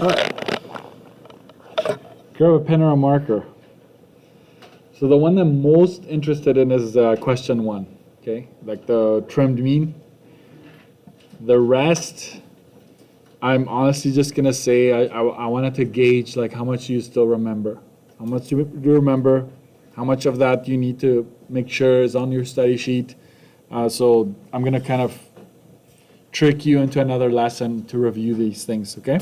All right. Grab a pen or a marker. So the one I'm most interested in is question 1, okay? Like the trimmed mean. The rest, I'm honestly just gonna say I wanted to gauge like how much you still remember. How much do you remember? How much of that you need to make sure is on your study sheet? So I'm gonna kind of trick you into another lesson to review these things, okay?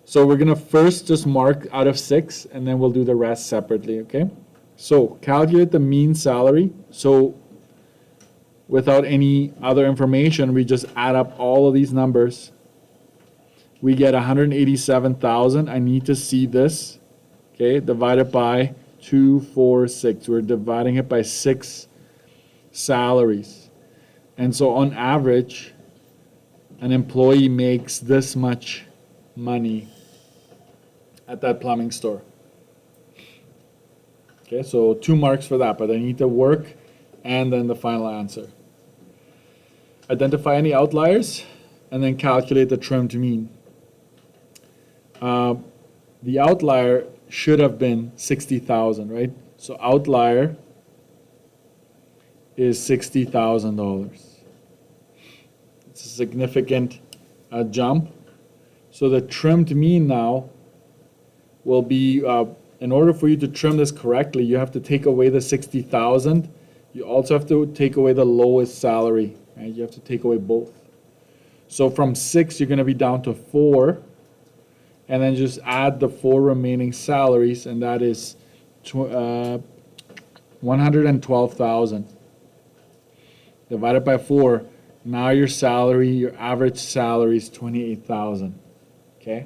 So we're gonna first just mark out of 6, and then we'll do the rest separately, okay? So calculate the mean salary. So without any other information, we just add up all of these numbers. We get 187,000. I need to see this, okay? Divided by 246. We're dividing it by 6 salaries. And so on average, an employee makes this much money at that plumbing store. Okay, so 2 marks for that, but I need the work and then the final answer. Identify any outliers and then calculate the trimmed mean. The outlier should have been 60,000, right? So outlier is $60,000. It's a significant jump. So the trimmed mean now will be, in order for you to trim this correctly, you have to take away the 60,000. You also have to take away the lowest salary, right? You have to take away both. So from 6, you're going to be down to 4, and then just add the 4 remaining salaries, and that is 112,000 divided by 4. Now your salary, your average salary is 28,000. Okay.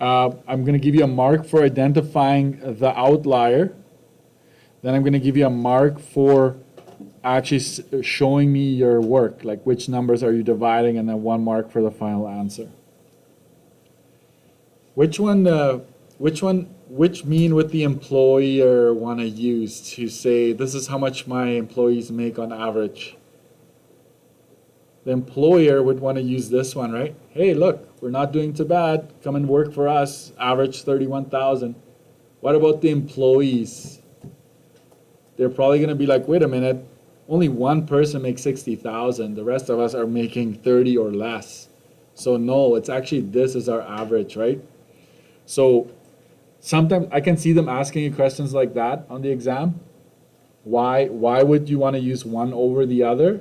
I'm going to give you a mark for identifying the outlier. Then I'm going to give you a mark for actually showing me your work, like which numbers are you dividing, and then 1 mark for the final answer. Which mean would the employer want to use to say this is how much my employees make on average? The employer would want to use this one, right? Hey, look, we're not doing too bad. Come and work for us. Average 31,000. What about the employees? They're probably going to be like, wait a minute, only one person makes 60,000. The rest of us are making 30 or less. So no, it's actually this is our average, right? So sometimes I can see them asking you questions like that on the exam. Why would you want to use one over the other?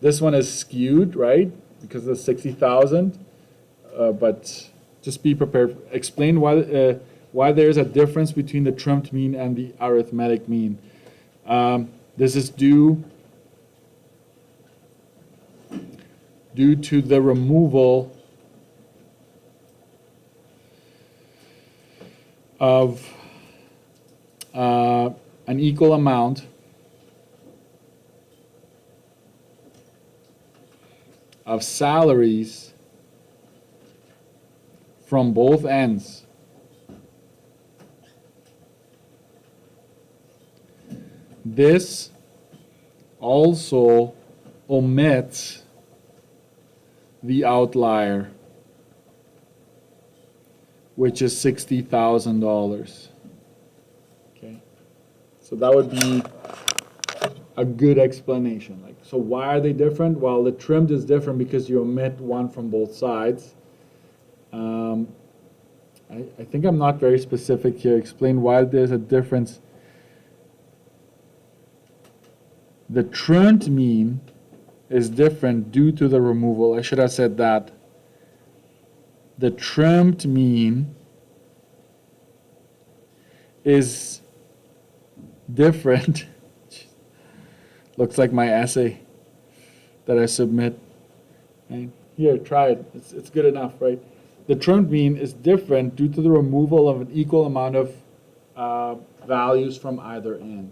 This one is skewed, right? Because of 60,000. But just be prepared. Explain why there's a difference between the trimmed mean and the arithmetic mean. This is due to the removal of an equal amount of salaries from both ends. This also omits the outlier, which is $60,000. Okay, so that would be a good explanation. Like, so why are they different? Well, the trimmed is different because you omit one from both sides. I think I'm not very specific here. Explain why there's a difference. The trimmed mean is different due to the removal. I should have said that. The trimmed mean is different. Looks like my essay that I submit. And here, try it. It's good enough, right? The trimmed mean is different due to the removal of an equal amount of values from either end.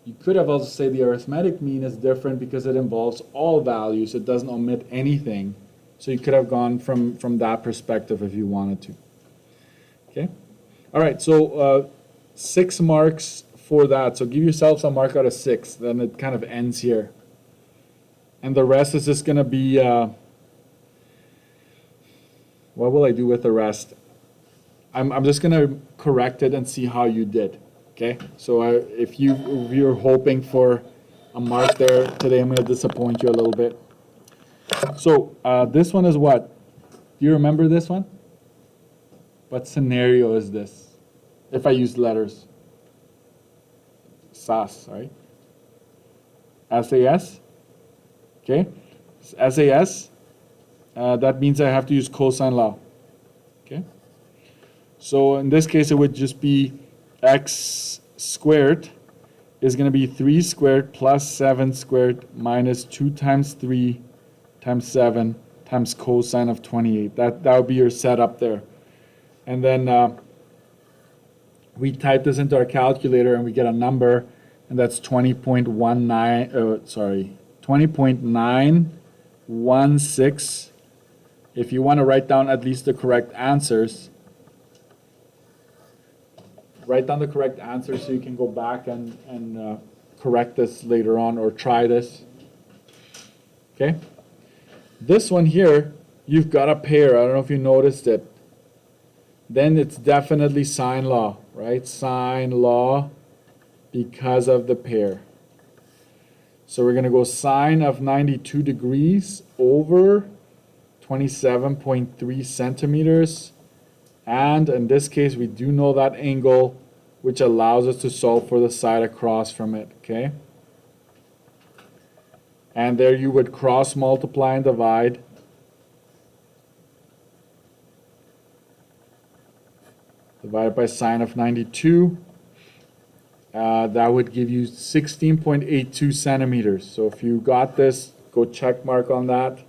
You could have also said the arithmetic mean is different because it involves all values. It doesn't omit anything. So you could have gone from that perspective if you wanted to. Okay? All right, so 6 marks for that. So give yourselves a mark out of 6. Then it kind of ends here. And the rest is just going to be What will I do with the rest? I'm just gonna correct it and see how you did. Okay, so if you're hoping for a mark there today, I'm gonna disappoint you a little bit. So this one is what? Do you remember this one? What scenario is this? If I use letters. SAS, right? SAS. Okay, SAS. That means I have to use cosine law. Okay. So in this case, it would just be x squared is going to be 3 squared plus 7 squared minus 2 times 3 times 7 times cosine of 28. That would be your setup there. And then we type this into our calculator and we get a number, and that's 20.916. If you want to write down at least the correct answers, write down the correct answer so you can go back and correct this later on or try this. Okay? This one here, you've got a pair. I don't know if you noticed it. Then it's definitely sine law, right? Sine law because of the pair. So we're going to go sine of 92 degrees over 27.3 centimeters. And in this case, we do know that angle, which allows us to solve for the side across from it, okay? And there you would cross multiply and divide. Divided by sine of 92. That would give you 16.82 centimeters. So if you got this, go check mark on that.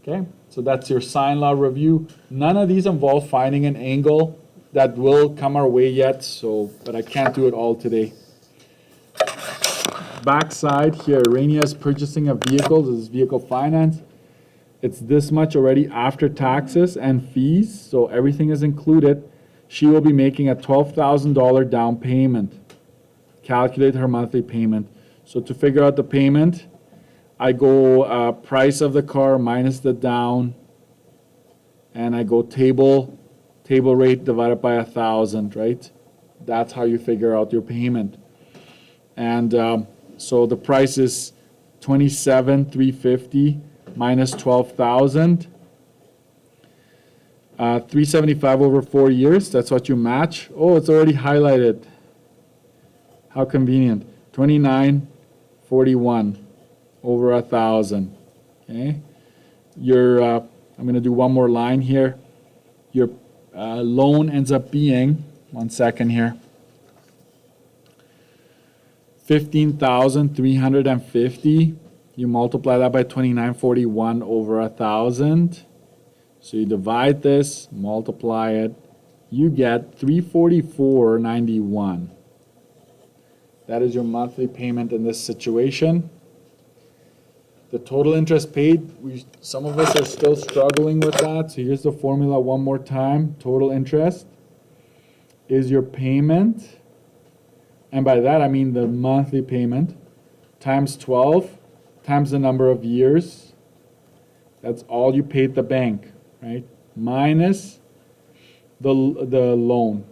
Okay, so that's your sine law review. None of these involve finding an angle. That will come our way yet, but I can't do it all today. Backside here, Rania is purchasing a vehicle. This is vehicle finance. It's this much already after taxes and fees, so everything is included. She will be making a $12,000 down payment. Calculate her monthly payment. So to figure out the payment, I go price of the car minus the down, and I go table rate divided by 1,000, right? That's how you figure out your payment. And so the price is $27,350 minus $12,000. 375 over 4 years. That's what you match. Oh, it's already highlighted. How convenient. 29.41 over 1,000. Okay. I'm going to do one more line here. Your loan ends up being, 1 second here, $15,350. You multiply that by 29.41 over 1,000. So you divide this, multiply it, you get $344.91. That is your monthly payment in this situation. The total interest paid, some of us are still struggling with that. So here's the formula one more time. Total interest is your payment, and by that I mean the monthly payment, times 12, times the number of years. That's all you paid the bank, right? Minus the loan.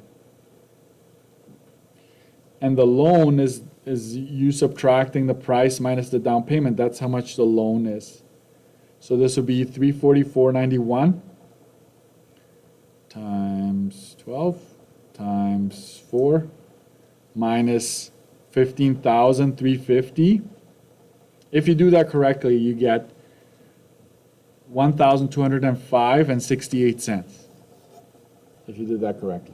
And the loan is you subtracting the price minus the down payment. That's how much the loan is. So this would be $344.91 times 12 times 4 minus $15,350. If you do that correctly, you get $1,205.68. If you did that correctly.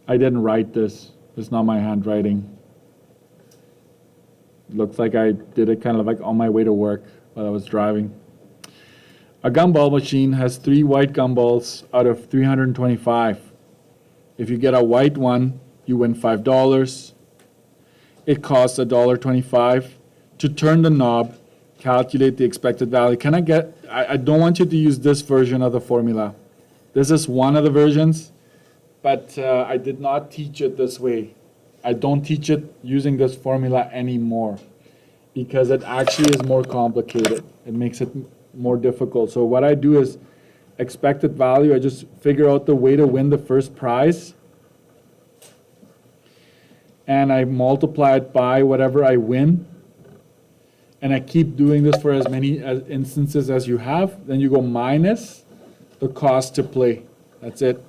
I didn't write this. It's not my handwriting. It looks like I did it kind of like on my way to work while I was driving. A gumball machine has 3 white gumballs out of 325. If you get a white one, you win $5. It costs $1.25. To turn the knob, calculate the expected value. I don't want you to use this version of the formula. This is one of the versions, but I did not teach it this way. I don't teach it using this formula anymore because it actually is more complicated. It makes it more difficult. So what I do is expected value. I just figure out the way to win the first prize, and I multiply it by whatever I win. And I keep doing this for as many instances as you have. Then you go minus the cost to play. That's it.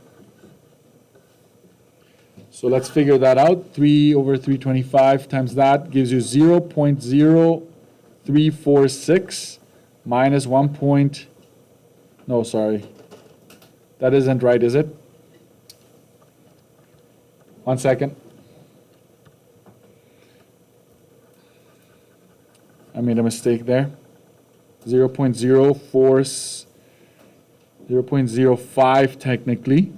So let's figure that out. 3 over 325 times that gives you 0.0346 minus 1. No, sorry. That isn't right, is it? 1 second. I made a mistake there. 0.05 technically,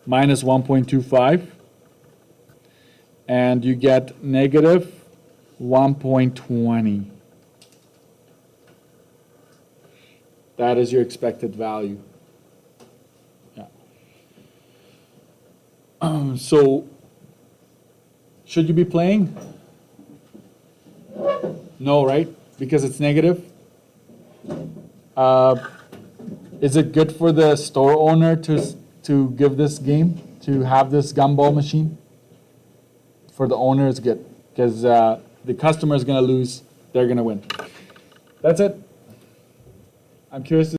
minus 1.25, and you get negative 1.20. That is your expected value. Yeah. So, should you be playing? No, right? Because it's negative. Is it good for the store owner to give this game, to have this gumball machine? For the owner, it's good because the customer is going to lose, they're going to win. That's it. I'm curious to